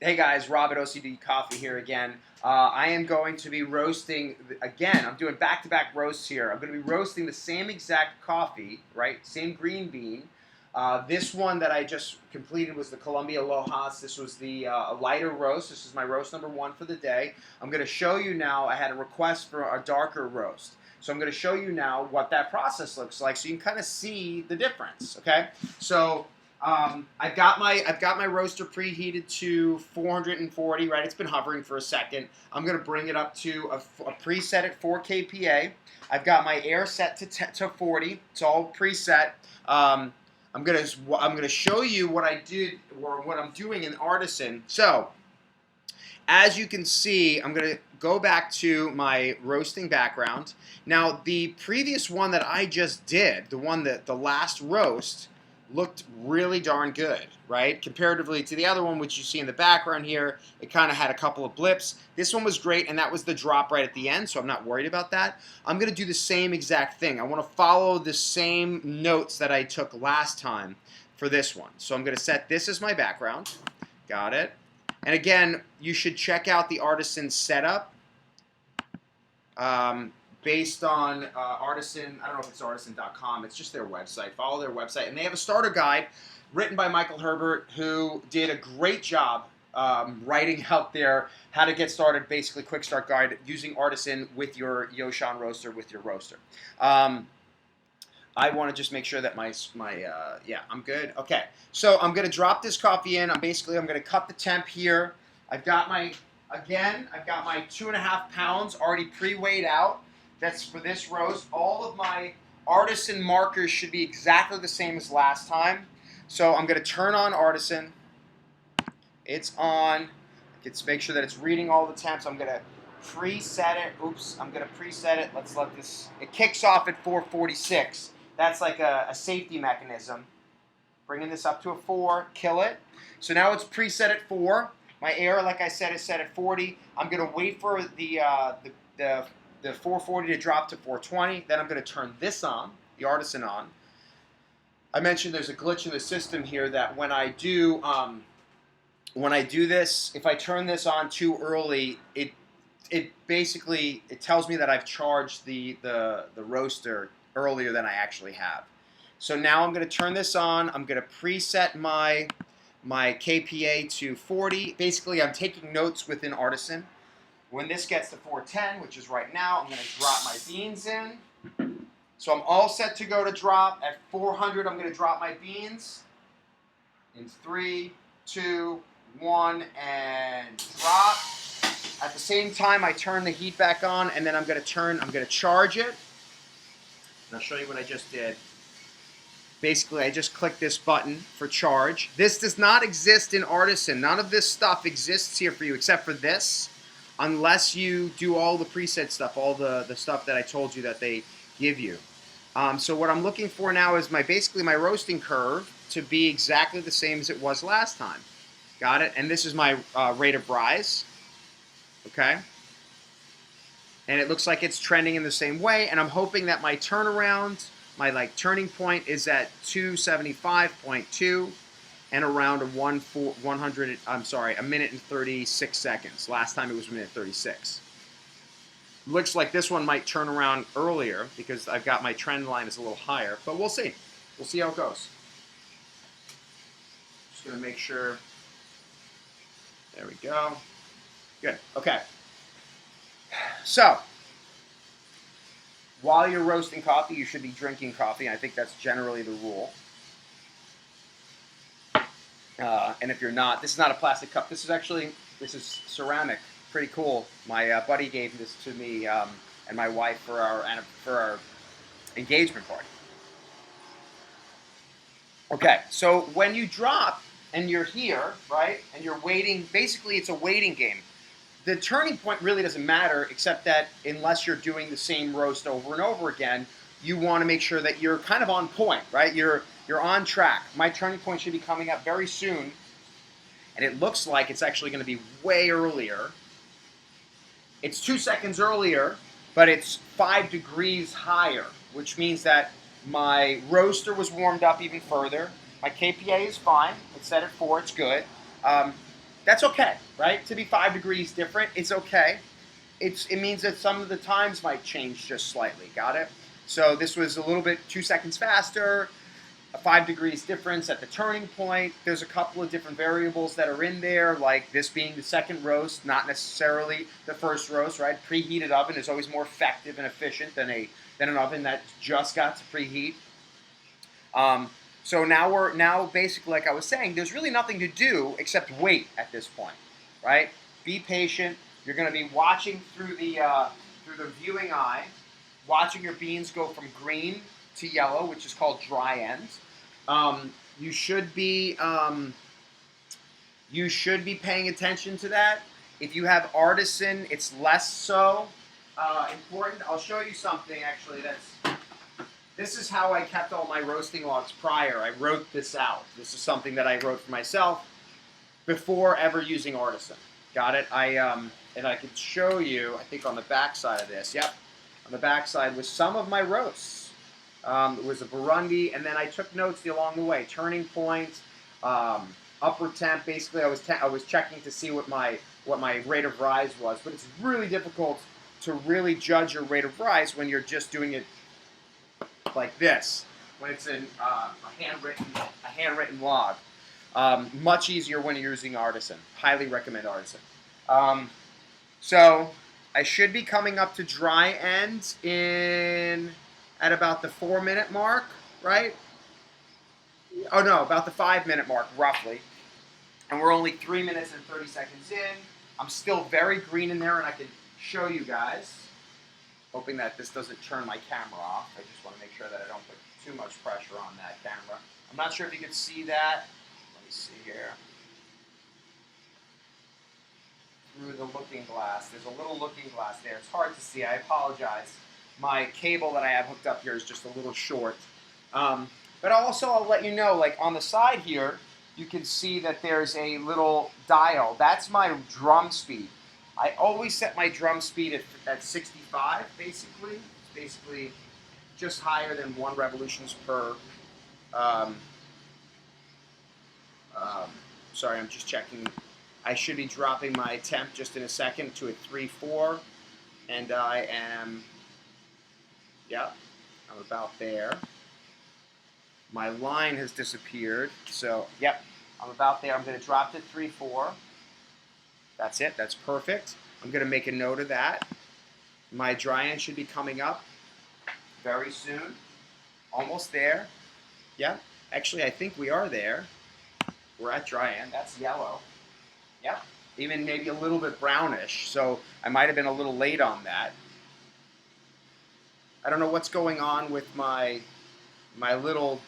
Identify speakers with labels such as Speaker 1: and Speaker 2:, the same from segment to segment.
Speaker 1: Hey guys, Rob at OCD Coffee here again. I am going to be roasting, again, I'm doing back-to-back roasts here. I'm going to be roasting the same exact coffee, right? Same green bean. This one that I just completed was the Colombia Lojas. This was the lighter roast. This is my roast number one for the day. I'm going to show you now, I had a request for a darker roast. So I'm going to show you now what that process looks like so you can kind of see the difference, okay? So I've got my roaster preheated to 440. Right, it's been hovering for a second. I'm gonna bring it up to a preset at 4 kPa. I've got my air set to 40. It's all preset. I'm gonna show you what I did or what I'm doing in Artisan. So as you can see, I'm going to go back to my roasting background. Now, the previous one that I just did, the last roast, looked really darn good, right? Comparatively to the other one, which you see in the background here, it kind of had a couple of blips. This one was great, and that was the drop right at the end, so I'm not worried about that. I'm going to do the same exact thing. I want to follow the same notes that I took last time for this one. So I'm going to set this as my background. Got it. And again, you should check out the Artisan setup based on Artisan. I don't know if it's artisan.com. It's just their website. Follow their website. And they have a starter guide written by Michael Herbert, who did a great job writing out their how to get started, basically quick start guide using Artisan with your Yoshan roaster, with your roaster. I want to just make sure that yeah, I'm good. Okay, so I'm going to drop this coffee in. I'm going to cut the temp here. I've got my 2.5 pounds already pre-weighed out. That's for this roast. All of my Artisan markers should be exactly the same as last time. So I'm going to turn on Artisan. It's on. Let's make sure that it's reading all the temps. I'm going to preset it. Oops, I'm going to preset it. Let's let this, it kicks off at 446. That's like a safety mechanism. Bringing this up to a 4, kill it. So now it's preset at 4. My air, like I said, is set at 40. I'm going to wait for the 440 to drop to 420. Then I'm going to turn this on, the Artisan on. I mentioned there's a glitch in the system here that when I do this, if I turn this on too early, it basically tells me that I've charged the roaster earlier than I actually have. So now I'm going to turn this on. I'm going to preset my kPa to 40. Basically, I'm taking notes within Artisan. When this gets to 410, which is right now, I'm going to drop my beans in. So I'm all set to go to drop. At 400, I'm going to drop my beans. In 3, 2, 1, and drop. At the same time, I turn the heat back on, and then I'm going to charge it. And I'll show you what I just did. Basically, I just click this button for charge. This does not exist in Artisan. None of this stuff exists here for you except for this, unless you do all the preset stuff, all the stuff that I told you that they give you. So what I'm looking for now is basically my roasting curve to be exactly the same as it was last time. Got it? And this is my rate of rise. Okay? And it looks like it's trending in the same way, and I'm hoping that my turnaround, my turning point is at 275.2 and around a minute and 36 seconds. Last time it was a minute 36. Looks like this one might turn around earlier because I've got my trend line is a little higher, but we'll see. We'll see how it goes. Just gonna make sure. There we go. Good, okay. So, while you're roasting coffee, you should be drinking coffee. I think that's generally the rule. And if you're not, this is not a plastic cup. This is ceramic. Pretty cool. My buddy gave this to me and my wife for our engagement party. Okay, so when you drop and you're here, right, and you're waiting, basically it's a waiting game. The turning point really doesn't matter, except that unless you're doing the same roast over and over again, you want to make sure that you're kind of on point, right? You're on track. My turning point should be coming up very soon, and it looks like it's actually going to be way earlier. It's 2 seconds earlier, but it's 5 degrees higher, which means that my roaster was warmed up even further. My kPa is fine. It's set at 4. It's good. That's okay, right? To be 5 degrees different, it's okay. It means that some of the times might change just slightly. Got it? So this was a little bit 2 seconds faster, a 5 degrees difference at the turning point. There's a couple of different variables that are in there, like this being the second roast, not necessarily the first roast, right? Preheated oven is always more effective and efficient than an oven that just got to preheat. So now basically, like I was saying, there's really nothing to do except wait at this point, right? Be patient. You're going to be watching through the viewing eye, watching your beans go from green to yellow, which is called dry end. You should be paying attention to that. If you have artisan, it's less so important. I'll show you something actually this is how I kept all my roasting logs prior. I wrote this out. This is something that I wrote for myself before ever using artisan. Got it? And I could show you, I think on the back side of this. Yep. On the back side was some of my roasts. It was a Burundi, and then I took notes along the way. Turning point, upper temp. Basically, I was checking to see what my rate of rise was. But it's really difficult to really judge your rate of rise when you're just doing it like this, when it's in a handwritten log. Much easier when you're using artisan. Highly recommend artisan. So I should be coming up to dry end at about the 4-minute mark, right? Oh no, about the 5-minute mark, roughly. And we're only 3 minutes and 30 seconds in. I'm still very green in there, and I can show you guys. Hoping that this doesn't turn my camera off. I just want to make sure that I don't put too much pressure on that camera. I'm not sure if you can see that. Let me see here. Through the looking glass. There's a little looking glass there. It's hard to see. I apologize. My cable that I have hooked up here is just a little short. But I'll let you know, like on the side here, you can see that there's a little dial. That's my drum speed. I always set my drum speed at 65, basically. It's basically just higher than 1 revolutions per. Sorry, I'm just checking. I should be dropping my temp just in a second to a 3-4, and I am. Yeah, I'm about there. My line has disappeared, so yep, I'm about there. I'm going to drop to 3-4. That's it. That's perfect. I'm going to make a note of that. My dry end should be coming up very soon. Almost there. Yeah. Actually, I think we are there. We're at dry end. That's yellow. Yeah. Even maybe a little bit brownish. So I might have been a little late on that. I don't know what's going on with my little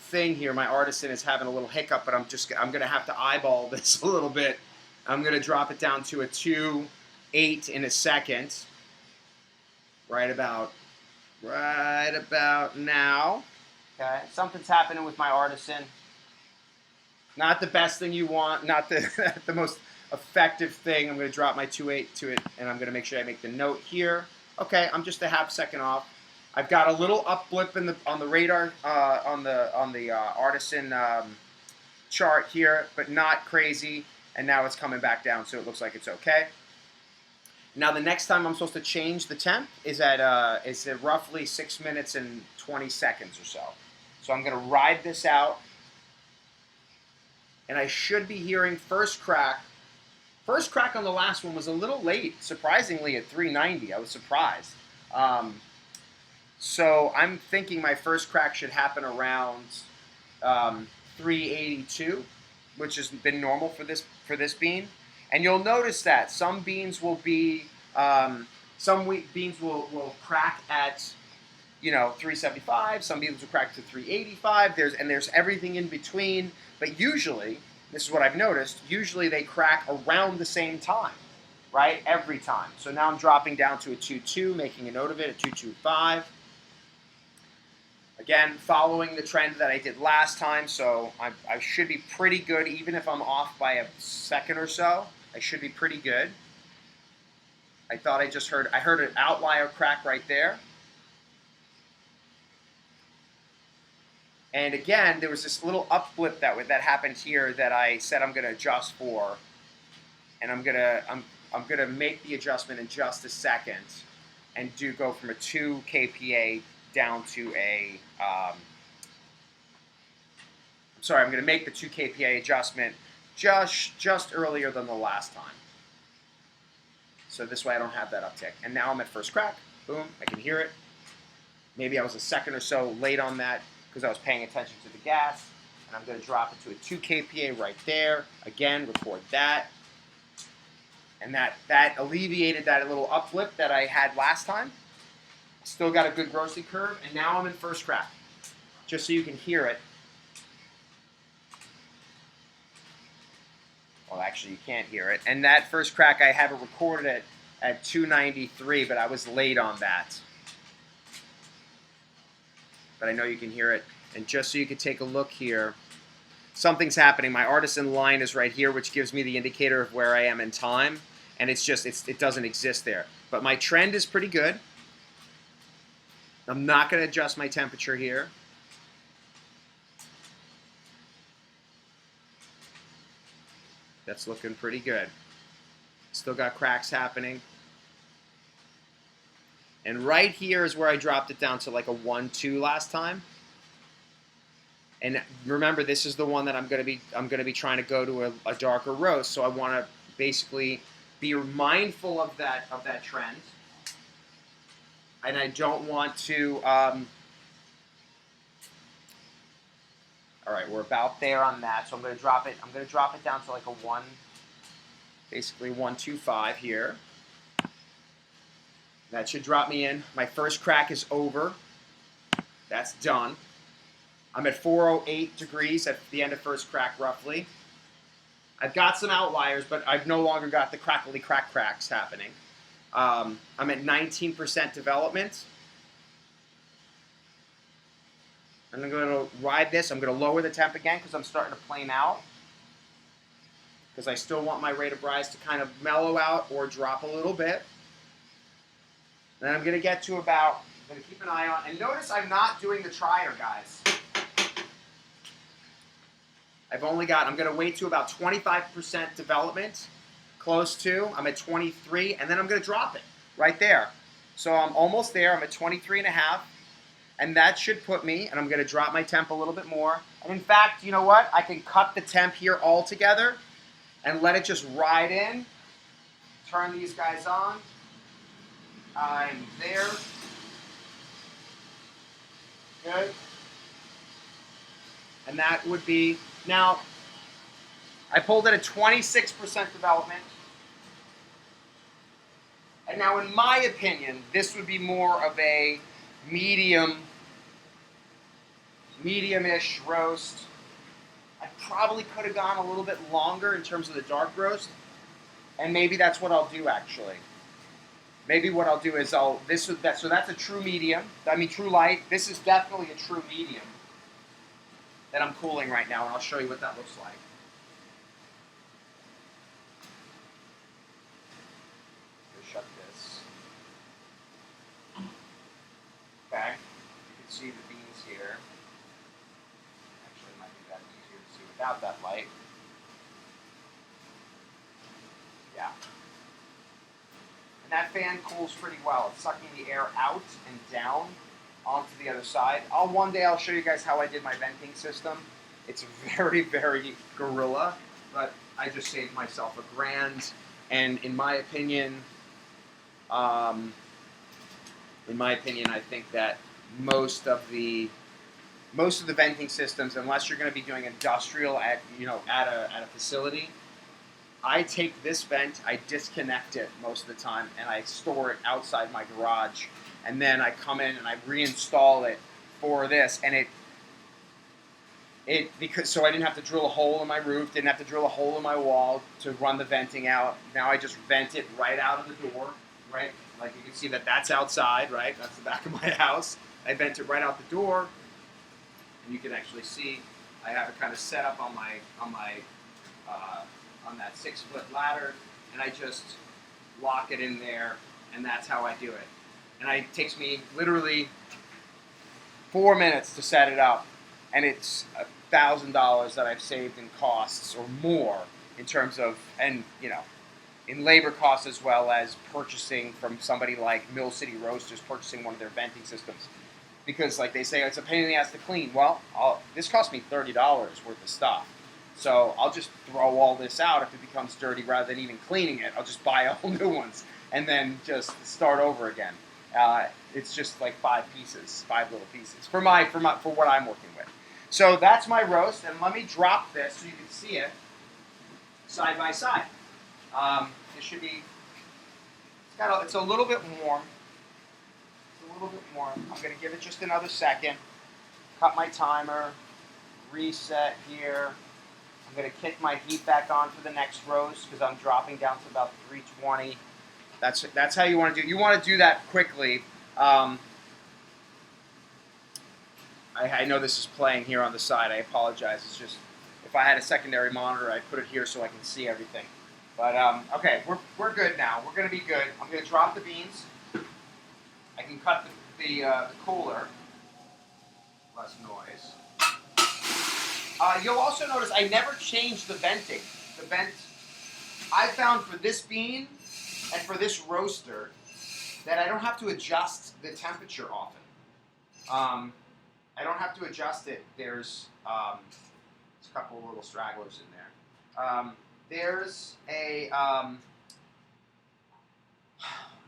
Speaker 1: thing here. My artisan is having a little hiccup, but I'm going to have to eyeball this a little bit. I'm going to drop it down to a 2.8 in a second. Right about now. Okay, something's happening with my artisan. Not the best thing you want, not the the most effective thing. I'm going to drop my 2.8 to it, and I'm going to make sure I make the note here. Okay, I'm just a half second off. I've got a little up blip on the radar on the artisan chart here, but not crazy. And now it's coming back down, so it looks like it's okay. Now the next time I'm supposed to change the temp is at roughly 6 minutes and 20 seconds or so. So I'm going to ride this out, and I should be hearing first crack. First crack on the last one was a little late, surprisingly at 390. I was surprised. So I'm thinking my first crack should happen around 382. Which has been normal for this bean, and you'll notice that some beans will be beans will crack at 375. Some beans will crack to 385. There's everything in between, but usually this is what I've noticed. Usually they crack around the same time, right? Every time. So now I'm dropping down to a 2.2, making a note of it at 2.25. Again, following the trend that I did last time, so I should be pretty good, even if I'm off by a second or so. I should be pretty good. I thought I heard an outlier crack right there. And again, there was this little up blip that happened here that I said I'm going to adjust for. and I'm gonna make the adjustment in just a second, and go from a 2 kPa down to a. Sorry, I'm gonna make the 2 kPa adjustment just earlier than the last time. So this way I don't have that uptick. And now I'm at first crack. Boom, I can hear it. Maybe I was a second or so late on that because I was paying attention to the gas. And I'm going to drop it to a 2 kPa right there. Again, record that. And that alleviated that little uplift that I had last time. Still got a good roasting curve. And now I'm in first crack. Just so you can hear it. Well, actually, you can't hear it. And that first crack, I have it recorded at 293, but I was late on that. But I know you can hear it. And just so you can take a look here, something's happening. My artisan line is right here, which gives me the indicator of where I am in time. And it doesn't exist there. But my trend is pretty good. I'm not going to adjust my temperature here. That's looking pretty good. Still got cracks happening. And right here is where I dropped it down to like a 1-2 last time. And remember, this is the one that I'm going to be trying to go to a darker roast. So I want to basically be mindful of that trend. And I don't want to. All right, we're about there on that, so I'm going to drop it. I'm going to drop it down to like a 1, basically 125 here. That should drop me in. My first crack is over. That's done. I'm at 408 degrees at the end of first crack, roughly. I've got some outliers, but I've no longer got the crackly cracks happening. I'm at 19% development. I'm going to ride this. I'm going to lower the temp again because I'm starting to plane out. Because I still want my rate of rise to kind of mellow out or drop a little bit. Then I'm going to get to about, I'm going to keep an eye on. And notice I'm not doing the trier, guys. I'm going to wait to about 25% development, close to. I'm at 23, and then I'm going to drop it right there. So I'm almost there. I'm at 23.5. And that should put me, and I'm going to drop my temp a little bit more. And in fact, you know what? I can cut the temp here altogether and let it just ride in. Turn these guys on. I'm there. Good. And that would be, now, I pulled it at 26% development. And now, in my opinion, this would be more of a medium-ish roast. I probably could have gone a little bit longer in terms of the dark roast, and maybe that's what I'll do actually. Maybe what I'll do is so that's a true medium. I mean true light. This is definitely a true medium that I'm cooling right now, and I'll show you what that looks like. Just shut this. Okay, you can see the beans here. Actually, it might be that easier to see without that light. Yeah. And that fan cools pretty well. It's sucking the air out and down onto the other side. One day I'll show you guys how I did my venting system. It's very, very guerrilla, but I just saved myself $1,000. And in my opinion, I think that most of the venting systems, unless you're going to be doing industrial at a facility, I take this vent, I disconnect it most of the time, and I store it outside my garage. And then I come in and I reinstall it for this, and so I didn't have to drill a hole in my roof, didn't have to drill a hole in my wall to run the venting out. Now I just vent it right out of the door, right? Like you can see that's outside, right? That's the back of my house. I vent it right out the door, and you can actually see I have it kind of set up on that 6-foot ladder, and I just lock it in there, and that's how I do it. And it takes me literally 4 minutes to set it up, and it's $1,000 that I've saved in costs or more in terms of, and in labor costs as well as purchasing from somebody like Mill City Roasters, purchasing one of their venting systems. Because like they say, it's a pain in the ass to clean. Well, this cost me $30 worth of stuff. So I'll just throw all this out if it becomes dirty rather than even cleaning it. I'll just buy all new ones and then just start over again. It's just like five little pieces for what I'm working with. So that's my roast, and let me drop this so you can see it side by side. It should be. It's a little bit warm. It's a little bit warm. I'm going to give it just another second. Cut my timer. Reset here. I'm going to kick my heat back on for the next roast because I'm dropping down to about 320. That's how you want to do. You want to do that quickly. I know this is playing here on the side. I apologize. It's just if I had a secondary monitor, I'd put it here so I can see everything. But okay, we're good now. We're going to be good. I'm going to drop the beans. I can cut the cooler. Less noise. You'll also notice I never changed the venting. The vent. I found for this bean and for this roaster that I don't have to adjust the temperature often. I don't have to adjust it. There's a couple of little stragglers in there. There's a, I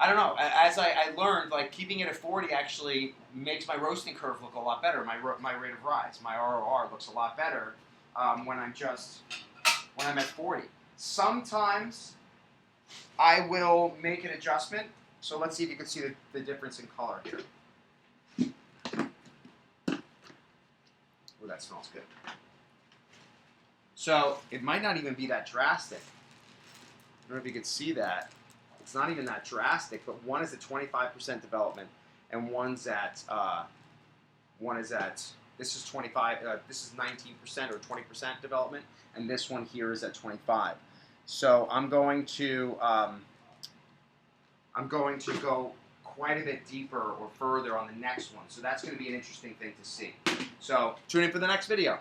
Speaker 1: don't know, as I learned, like keeping it at 40 actually makes my roasting curve look a lot better. My rate of rise, my ROR looks a lot better when I'm at 40. Sometimes I will make an adjustment. So let's see if you can see the difference in color here. Oh, that smells good. So it might not even be that drastic. I don't know if you can see that. It's not even that drastic, but one is at 25% development, and this is 25. This is 19% or 20% development, and this one here is at 25. So I'm going to go quite a bit deeper or further on the next one. So that's going to be an interesting thing to see. So tune in for the next video.